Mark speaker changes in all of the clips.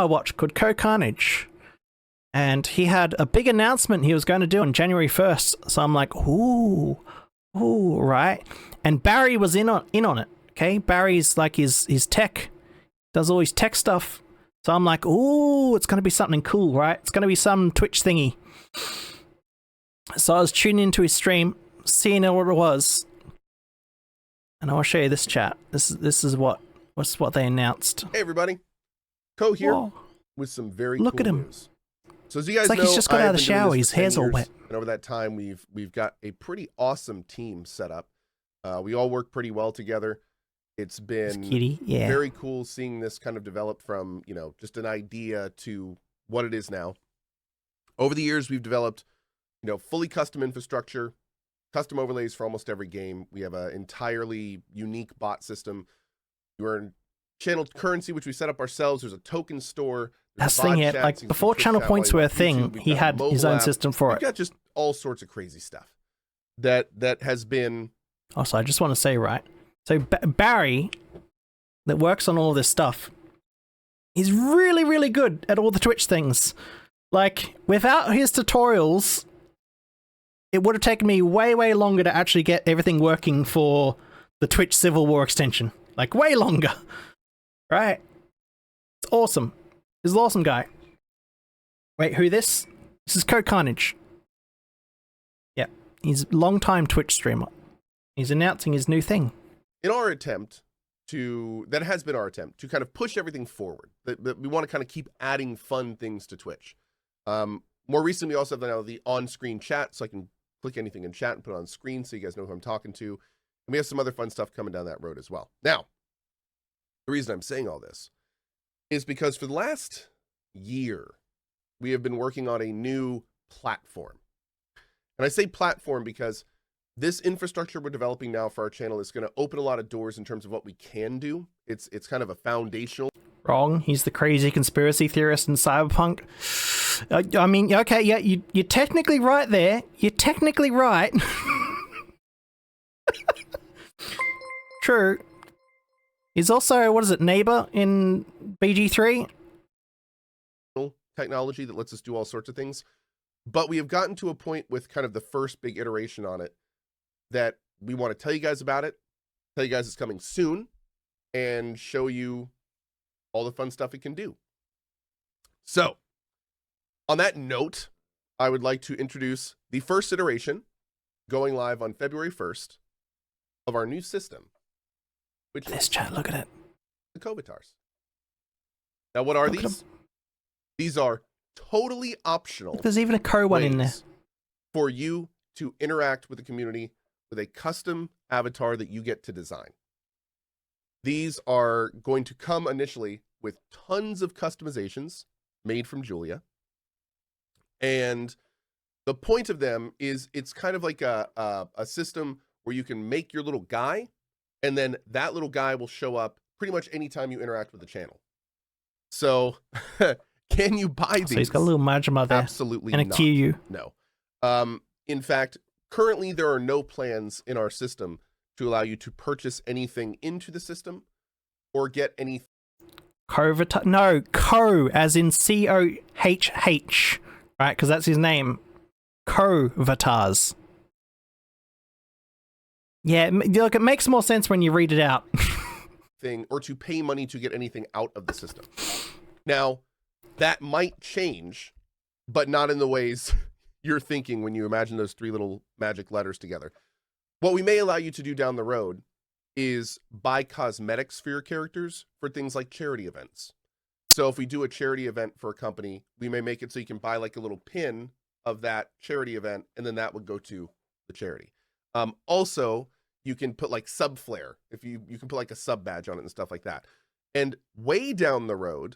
Speaker 1: I watched called Cohh, and he had a big announcement he was going to do on January 1st. So I'm like, ooh, right. And Barry was in on it. Okay, Barry's like his tech, does all his tech stuff. So I'm like, ooh, it's going to be something cool, right? It's going to be some Twitch thingy. So I was tuning into his stream, seeing what it was, and I will show you this chat. This is what they announced.
Speaker 2: Hey everybody, Cohh here.
Speaker 1: Whoa.
Speaker 2: With some very
Speaker 1: Look
Speaker 2: cool
Speaker 1: at him.
Speaker 2: news. So as you guys
Speaker 1: It's like
Speaker 2: know,
Speaker 1: he's just got out of the shower. His hair's all wet.
Speaker 2: And over that time, we've got a pretty awesome team set up. We all work pretty well together. It's been very cool seeing this kind of develop from, you know, just an idea to what it is now. Over the years, we've developed, you know, fully custom infrastructure, custom overlays for almost every game. We have an entirely unique bot system. You earn channel currency, which we set up ourselves. There's a token store.
Speaker 1: That's the thing, yeah. Like before channel points were a thing, he had his own system for it.
Speaker 2: We've got just all sorts of crazy stuff that has been.
Speaker 1: Also, I just want to say, right. So Barry, that works on all this stuff, he's really, really good at all the Twitch things. Like, without his tutorials, it would have taken me way, way longer to actually get everything working for the Twitch Civil War extension. Like, way longer. Right? It's awesome. He's an awesome guy. Wait, who this? This is Cohh. Yeah, he's a long-time Twitch streamer. He's announcing his new thing.
Speaker 2: In our attempt that has been our attempt to kind of push everything forward. That we want to kind of keep adding fun things to Twitch. More recently, we also have now the on-screen chat, so I can click anything in chat and put it on screen so you guys know who I'm talking to. And we have some other fun stuff coming down that road as well. Now, the reason I'm saying all this is because for the last year, we have been working on a new platform. And I say platform because this infrastructure we're developing now for our channel is going to open a lot of doors in terms of what we can do. It's kind of a foundational.
Speaker 1: Wrong. He's the crazy conspiracy theorist in Cyberpunk. I mean, okay, yeah, you're technically right there. You're technically right. True. He's also, what is it, neighbor in BG3?
Speaker 2: Technology that lets us do all sorts of things. But we have gotten to a point with kind of the first big iteration on it that we want to tell you guys about it, tell you guys it's coming soon, and show you all the fun stuff it can do. So, on that note, I would like to introduce the first iteration going live on February 1st of our new system, which is
Speaker 1: chat, look at it.
Speaker 2: The Cohhvatars. Now, what are these? These are totally optional.
Speaker 1: There's even a Cohh one in there.
Speaker 2: For you to interact with the community with a custom avatar that you get to design. These are going to come initially with tons of customizations made from Julia. And the point of them is it's kind of like a system where you can make your little guy, and then that little guy will show up pretty much anytime you interact with the channel. So can you buy these?
Speaker 1: So he's got a little Majima there.
Speaker 2: Absolutely
Speaker 1: and a
Speaker 2: not.
Speaker 1: Kiryu.
Speaker 2: No. In fact, currently there are no plans in our system to allow you to purchase anything into the system or get any.
Speaker 1: Cohhvatars. No, Cohh, as in Cohh, right? Because that's his name. Cohhvatars. Yeah, look, it makes more sense when you read it out.
Speaker 2: Thing or to pay money to get anything out of the system. Now, that might change, but not in the ways you're thinking when you imagine those three little magic letters together. What we may allow you to do down the road is buy cosmetics for your characters for things like charity events. So if we do a charity event for a company, we may make it so you can buy like a little pin of that charity event, and then that would go to the charity. Also, you can put like sub flare, if you can put like a sub badge on it and stuff like that. And way down the road,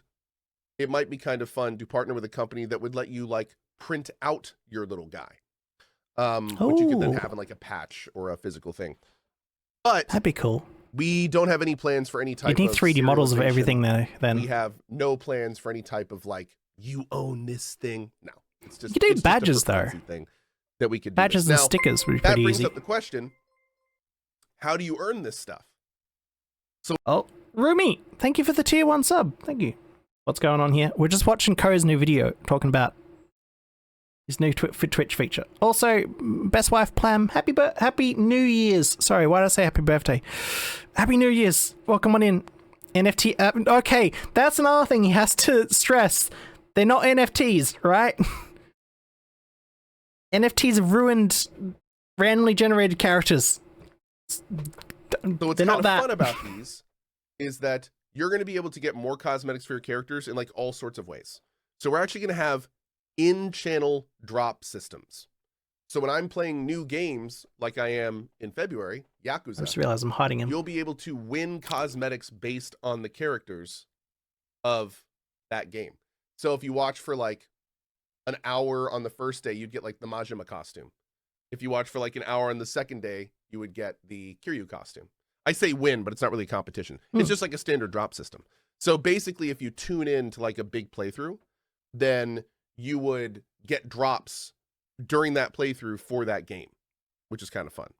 Speaker 2: it might be kind of fun to partner with a company that would let you like print out your little guy, which you could then have in like a patch or a physical thing. But
Speaker 1: that'd be cool.
Speaker 2: We don't have any plans for any type of.
Speaker 1: You need 3D models of everything there. Then
Speaker 2: we have no plans for any type of like you own this thing. No, it's just
Speaker 1: you could do badges though.
Speaker 2: Thing that we could do
Speaker 1: badges and stickers would be pretty easy.
Speaker 2: That brings up the question: how do you earn this stuff? So,
Speaker 1: Rumi, thank you for the tier 1 sub. Thank you. What's going on here? We're just watching Cohh's new video talking about his new Twitch feature. Also, Best Wife Plam, happy New Year's. Sorry, why did I say happy birthday? Happy New Year's. Welcome on in. NFT. Okay, that's another thing he has to stress. They're not NFTs, right? NFTs have ruined randomly generated characters.
Speaker 2: So what's kind of fun about these is that you're going to be able to get more cosmetics for your characters in like all sorts of ways. So we're actually going to have in-channel drop systems. So when I'm playing new games like I am in February, Yakuza,
Speaker 1: I just realized I'm hiding him.
Speaker 2: You'll be able to win cosmetics based on the characters of that game. So if you watch for like an hour on the first day, you'd get like the Majima costume. If you watch for like an hour on the second day, you would get the Kiryu costume. I say win, but it's not really a competition. It's just like a standard drop system. So basically, if you tune in to like a big playthrough, then you would get drops during that playthrough for that game, which is kind of fun.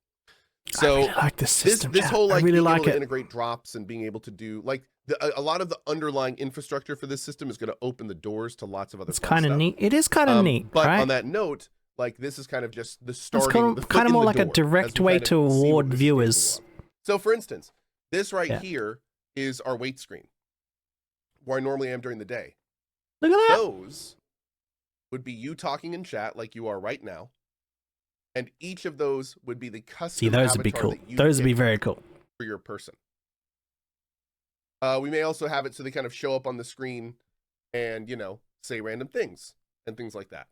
Speaker 2: So
Speaker 1: I really like this system.
Speaker 2: This whole like
Speaker 1: I really
Speaker 2: being
Speaker 1: like
Speaker 2: able to
Speaker 1: it.
Speaker 2: integrate drops and being able to do like a lot of the underlying infrastructure for this system is going to open the doors to lots of other.
Speaker 1: It's
Speaker 2: kind of
Speaker 1: neat. It is kind of neat,
Speaker 2: but
Speaker 1: right?
Speaker 2: on that note, like this is kind of just the starting.
Speaker 1: It's kind of more like a direct way to award viewers.
Speaker 2: So, for instance, this right here is our wait screen, where I normally am during the day.
Speaker 1: Look at that.
Speaker 2: Those would be you talking in chat like you are right now, and each of those would be the custom.
Speaker 1: See, those would be cool. Those would be very cool
Speaker 2: for your person. We may also have it so they kind of show up on the screen, and say random things and things like that.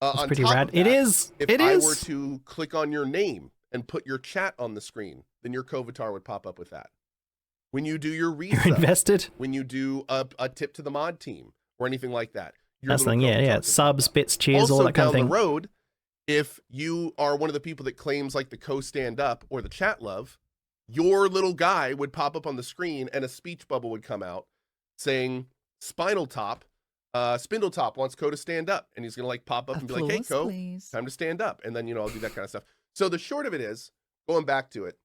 Speaker 1: It's pretty rad. It is.
Speaker 2: If I were to click on your name and put your chat on the screen, then your Cohhvatar would pop up with that. When you do your resub,
Speaker 1: you're invested.
Speaker 2: When you do a tip to the mod team or anything like that.
Speaker 1: That's the thing, yeah. Subs, bits, cheers,
Speaker 2: also,
Speaker 1: all that kind of thing.
Speaker 2: down the road, if you are one of the people that claims like the Cohh stand up or the chat love, your little guy would pop up on the screen and a speech bubble would come out saying Spindle Top wants Cohh to stand up, and he's gonna like pop up and be like, hey Cohh,
Speaker 3: please.
Speaker 2: Time to stand up, and then I'll do that kind of stuff. So the short of it is, going back to it,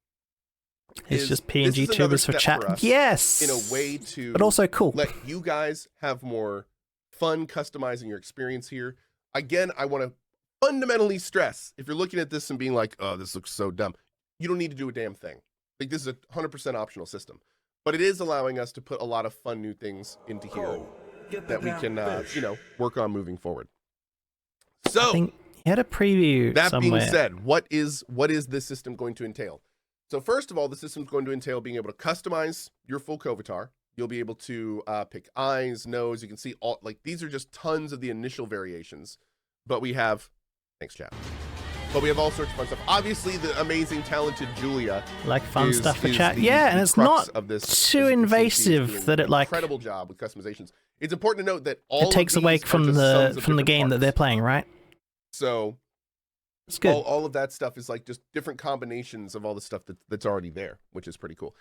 Speaker 1: it's just PNG tubers for chat. Yes,
Speaker 2: in a way to,
Speaker 1: but also cool.
Speaker 2: Let you guys have more fun customizing your experience here. Again, I want to fundamentally stress: if you're looking at this and being like, "Oh, this looks so dumb," you don't need to do a damn thing. Like this is a 100% optional system, but it is allowing us to put a lot of fun new things into here that we can, work on moving forward. So,
Speaker 1: I think you had a preview.
Speaker 2: That
Speaker 1: somewhere.
Speaker 2: being said, what is this system going to entail? So first of all, the system is going to entail being able to customize your full Cohhvatar. You'll be able to pick eyes, nose. You can see all, like, these are just tons of the initial variations. But we have, thanks chat. But we have all sorts of fun stuff. Obviously, the amazing, talented Julia.
Speaker 1: Like fun stuff for chat. Yeah, and it's not too invasive that it like.
Speaker 2: Incredible job with customizations. It's important to note that all
Speaker 1: it takes away from the game that they're playing, right?
Speaker 2: So
Speaker 1: it's good.
Speaker 2: All of that stuff is like just different combinations of all the stuff that's already there, which is pretty cool.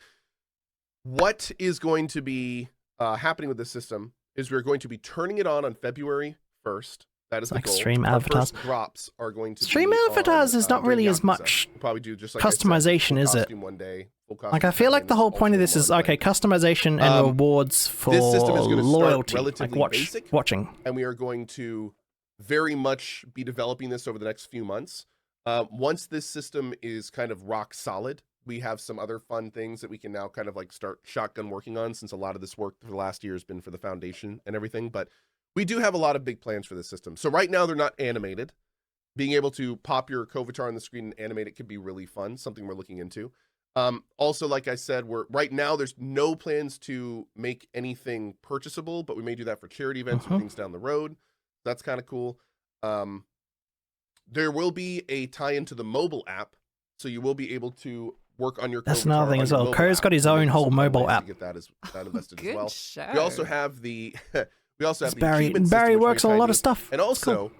Speaker 2: What is going to be happening with this system is we're going to be turning it on February 1st. That is the goal.
Speaker 1: Stream avatars.
Speaker 2: Drops are going to
Speaker 1: stream avatars is not really as much
Speaker 2: we'll probably do just like
Speaker 1: customization, is it?
Speaker 2: One day,
Speaker 1: like I feel like the whole point of this is customization and rewards for
Speaker 2: this system is going to
Speaker 1: loyalty,
Speaker 2: start relatively
Speaker 1: like
Speaker 2: basic,
Speaker 1: watching.
Speaker 2: And we are going to very much be developing this over the next few months. Once this system is kind of rock solid, we have some other fun things that we can now kind of like start shotgun working on, since a lot of this work for the last year has been for the foundation and everything. But we do have a lot of big plans for this system. So right now they're not animated. Being able to pop your Cohhvatar on the screen and animate it could be really fun, something we're looking into. Also, like I said, right now there's no plans to make anything purchasable, but we may do that for charity events or things down the road. That's kind of cool. There will be a tie into the mobile app, so you will be able to work on your Cohhvatar.
Speaker 1: That's another thing as well. Cohh's got his own whole mobile app.
Speaker 2: Get that invested as well.
Speaker 3: Show.
Speaker 2: We also have the
Speaker 1: Barry works on a lot of stuff.
Speaker 2: And also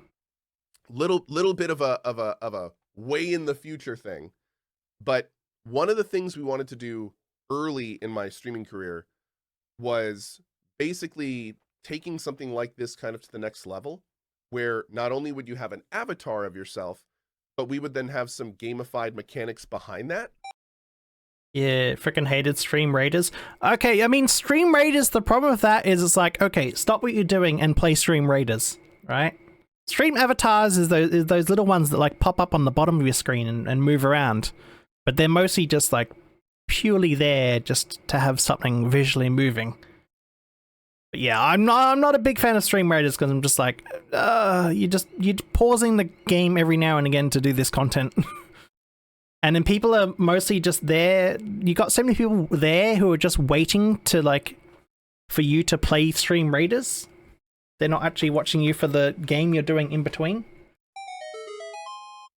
Speaker 2: little bit of a way in the future thing. But one of the things we wanted to do early in my streaming career was basically taking something like this kind of to the next level, where not only would you have an avatar of yourself, but we would then have some gamified mechanics behind that.
Speaker 1: Yeah, freaking hated Stream Raiders. Okay, I mean, Stream Raiders, the problem with that is it's like, okay, stop what you're doing and play Stream Raiders, right? Stream Avatars is those little ones that like pop up on the bottom of your screen and move around. But they're mostly just like purely there just to have something visually moving. But yeah, I'm not a big fan of Stream Raiders because I'm just like, you're pausing the game every now and again to do this content. And then people are mostly just there. You got so many people there who are just waiting to like for you to play Stream Raiders. They're not actually watching you for the game you're doing in between.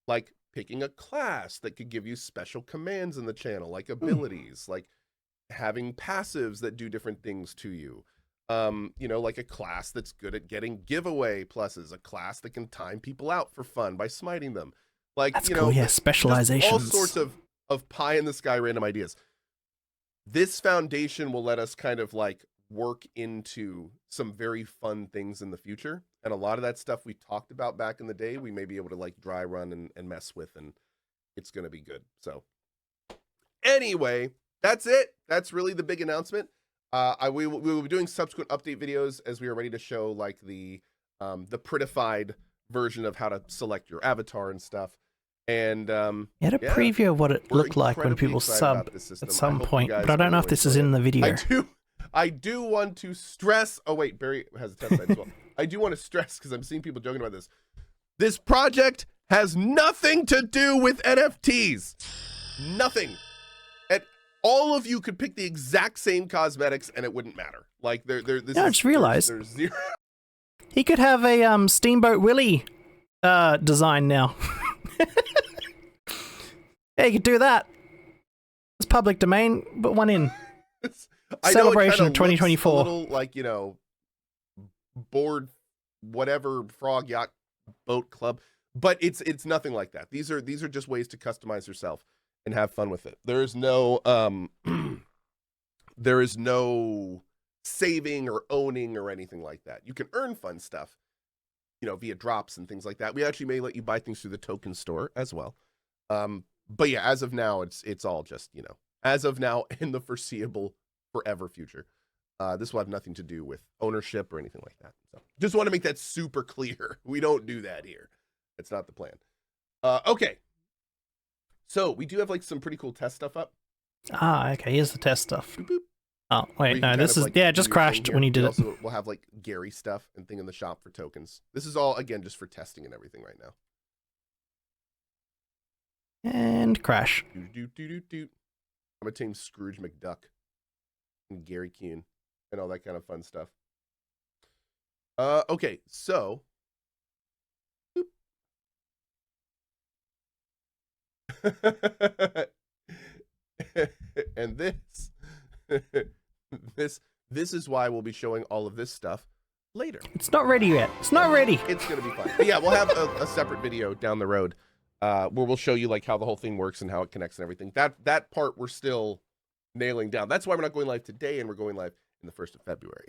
Speaker 2: Like picking a class that could give you special commands in the channel, like abilities, like having passives that do different things to you. You know, like a class that's good at getting giveaway pluses, a class that can time people out for fun by smiting them. Like,
Speaker 1: that's
Speaker 2: you
Speaker 1: cool.
Speaker 2: know,
Speaker 1: Yeah, specializations.
Speaker 2: All sorts of pie in the sky random ideas. This foundation will let us kind of like work into some very fun things in the future. And a lot of that stuff we talked about back in the day, we may be able to like dry run and mess with, and it's going to be good. So anyway, that's it. That's really the big announcement. We will be doing subsequent update videos as we are ready to show like the prettified version of how to select your avatar and stuff. And
Speaker 1: you had a preview of what it looked like when people sub at some point, but I don't know if this is in the video.
Speaker 2: I do want to stress. Oh wait, Barry has a test site as well. I do want to stress because I'm seeing people joking about this. This project has nothing to do with NFTs. Nothing. And all of you could pick the exact same cosmetics and it wouldn't matter. Like I just realized there's zero.
Speaker 1: He could have a Steamboat Willie design now. Yeah, you could do that. It's public domain, but one in. Celebration of 2024.
Speaker 2: A little, like, you know, board whatever frog yacht boat club, but it's nothing like that. These are just ways to customize yourself and have fun with it. There is no saving or owning or anything like that. You can earn fun stuff, you know, via drops and things like that. We actually may let you buy things through the token store as well. But yeah, as of now, it's all just, you know, as of now in the foreseeable forever future. This will have nothing to do with ownership or anything like that. So just want to make that super clear. We don't do that here. It's not the plan. Okay. So we do have like some pretty cool test stuff up.
Speaker 1: Ah, okay. Here's the test stuff.
Speaker 2: Boop, boop.
Speaker 1: Oh, wait, no, this is, like, yeah, it just crashed when you did it.
Speaker 2: We'll have like Gary stuff and thing in the shop for tokens. This is all, again, just for testing and everything right now.
Speaker 1: And crash.
Speaker 2: I'm a team Scrooge McDuck and Gary Kuhn and all that kind of fun stuff. Okay, so. And this is why we'll be showing all of this stuff later.
Speaker 1: It's not ready yet. It's not ready.
Speaker 2: It's gonna be fun. But yeah, we'll have a separate video down the road where we'll show you like how the whole thing works and how it connects and everything. That part we're still nailing down. That's why we're not going live today, and we're going live in the 1st of February.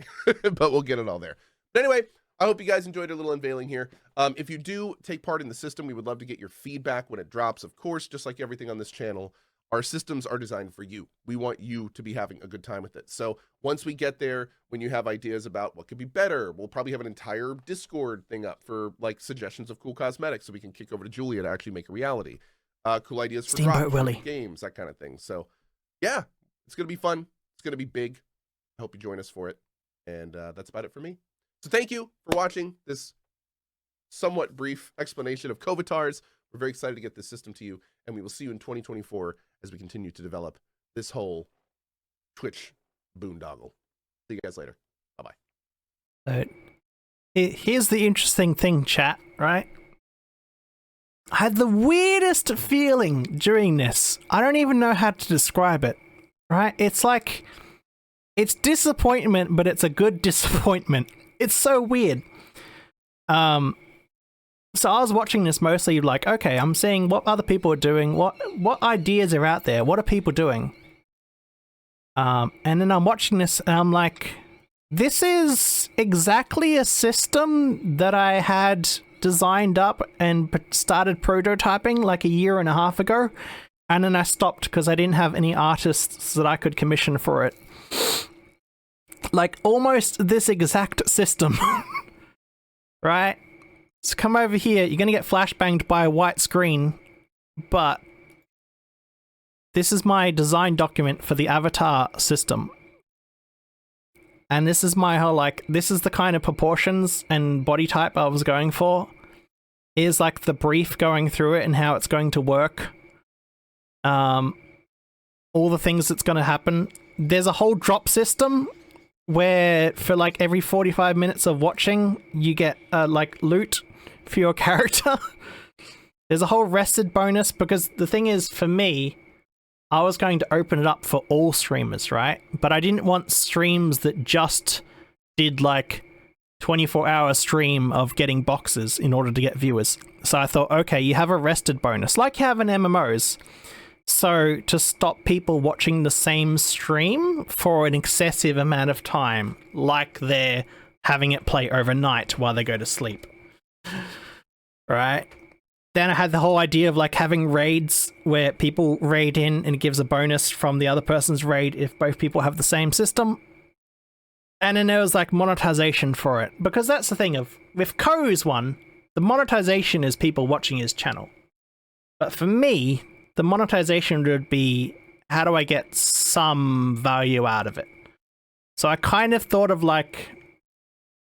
Speaker 2: But we'll get it all there. But anyway, I hope you guys enjoyed a little unveiling here. If you do take part in the system, we would love to get your feedback when it drops. Of course, just like everything on this channel, our systems are designed for you. We want you to be having a good time with it. So once we get there, when you have ideas about what could be better, we'll probably have an entire Discord thing up for like suggestions of cool cosmetics so we can kick over to Julia to actually make a reality. Cool ideas for
Speaker 1: Steamboat Willie
Speaker 2: games, that kind of thing. So yeah, it's going to be fun. It's going to be big. I hope you join us for it. And that's about it for me. So thank you for watching this somewhat brief explanation of Cohhvatars. We're very excited to get this system to you, and we will see you in 2024 as we continue to develop this whole Twitch boondoggle. See you guys later. Bye-bye.
Speaker 1: Here's the interesting thing, chat, right? I had the weirdest feeling during this. I don't even know how to describe it, right? It's like, it's disappointment, but it's a good disappointment. It's so weird. So I was watching this mostly like, okay, I'm seeing what other people are doing, what ideas are out there, what are people doing? And then I'm watching this and I'm like, this is exactly a system that I had designed up and started prototyping like a year and a half ago. And then I stopped because I didn't have any artists that I could commission for it. Like, almost this exact system. Right? So come over here. You're going to get flashbanged by a white screen. But this is my design document for the avatar system. And this is my whole, like, this is the kind of proportions and body type I was going for. Is like the brief going through it and how it's going to work. All the things that's going to happen. There's a whole drop system where for like every 45 minutes of watching, you get like loot for your character. There's a whole rested bonus because the thing is, for me, I was going to open it up for all streamers, right? But I didn't want streams that just did like 24-hour stream of getting boxes in order to get viewers. So I thought, okay, you have a rested bonus, like you have in MMOs. So to stop people watching the same stream for an excessive amount of time, like they're having it play overnight while they go to sleep. Right? Then I had the whole idea of like having raids where people raid in and it gives a bonus from the other person's raid if both people have the same system. And then there was like monetization for it. Because that's the thing of, with Cohh's one, the monetization is people watching his channel. But for me, the monetization would be, how do I get some value out of it? So I kind of thought of like,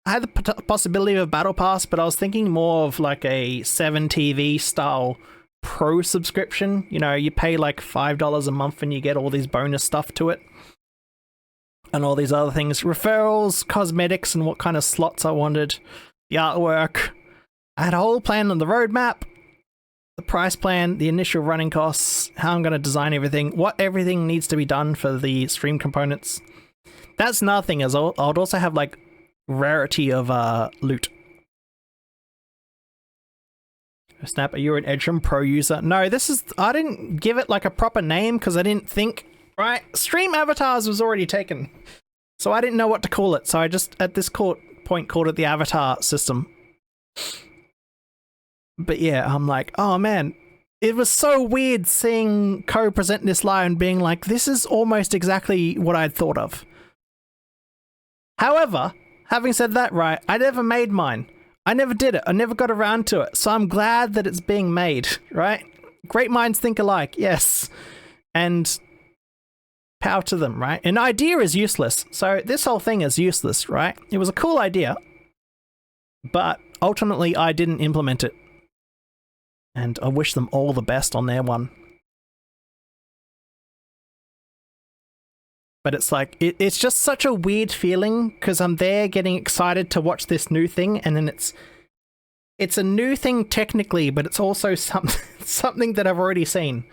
Speaker 1: I had the possibility of a battle pass, but I was thinking more of like a 7TV style pro subscription. You know, you pay like $5 a month and you get all these bonus stuff to it. And all these other things. Referrals, cosmetics, and what kind of slots I wanted. The artwork. I had a whole plan on the roadmap. The price plan, the initial running costs, how I'm going to design everything, what everything needs to be done for the stream components. That's another thing, is I'd also have like rarity of loot. Snap, are you an Edrem Pro user? No, this is, I didn't give it like a proper name because I didn't think, right? Stream Avatars was already taken. So I didn't know what to call it. So I just, at this point, called it the Avatar system. But yeah, I'm like, oh man, it was so weird seeing Cohh present this lie and being like, this is almost exactly what I'd thought of. However, having said that, right, I never made mine. I never did it. I never got around to it. So I'm glad that it's being made, right? Great minds think alike, yes. And power to them, right? An idea is useless. So this whole thing is useless, right? It was a cool idea, but ultimately I didn't implement it. And I wish them all the best on their one. But it's like, it's just such a weird feeling because I'm there getting excited to watch this new thing, and then it's a new thing technically, but it's also something that I've already seen.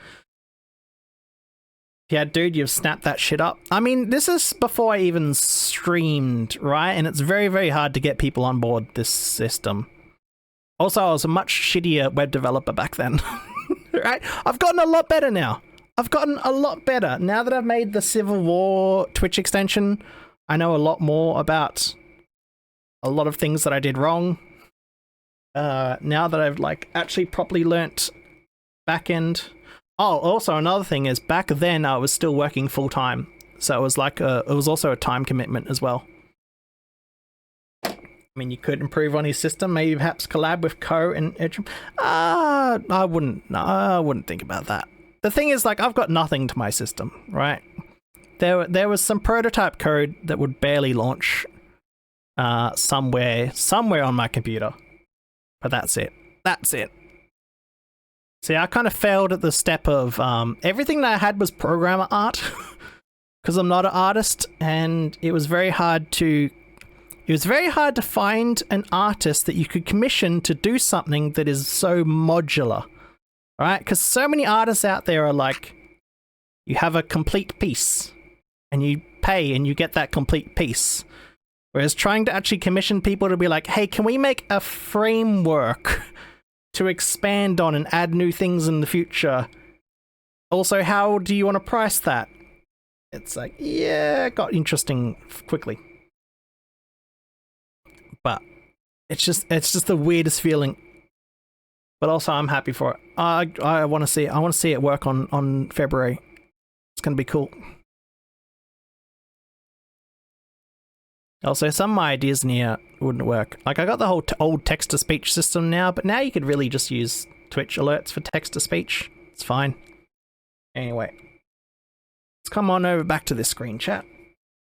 Speaker 1: Yeah, dude, you've snapped that shit up. I mean, this is before I even streamed, right? And it's very, very hard to get people on board this system. Also, I was a much shittier web developer back then. Right? I've gotten a lot better now. I've gotten a lot better. Now that I've made the Civil War Twitch extension, I know a lot more about a lot of things that I did wrong. Now that I've like actually properly learnt backend. Oh, also another thing is back then I was still working full time. So it was like it was also a time commitment as well. I mean, you could improve on his system, maybe perhaps collab with Cohh and Edrem. I wouldn't think about that. The thing is, like, I've got nothing to my system, right? There was some prototype code that would barely launch somewhere on my computer. But that's it. That's it. See, I kind of failed at the step of everything that I had was programmer art because I'm not an artist, and it was very hard to find an artist that you could commission to do something that is so modular. Right? Because so many artists out there are like, you have a complete piece and you pay and you get that complete piece. Whereas trying to actually commission people to be like, hey, can we make a framework to expand on and add new things in the future? Also, how do you want to price that? It's like, yeah, it got interesting quickly. But it's just the weirdest feeling. But also, I'm happy for it. I want to see it. I want to see it work on February. It's gonna be cool. Also, some of my ideas in here wouldn't work. Like, I got the whole old text-to-speech system now, but now you could really just use Twitch alerts for text-to-speech. It's fine. Anyway. Let's come on over back to this screen chat.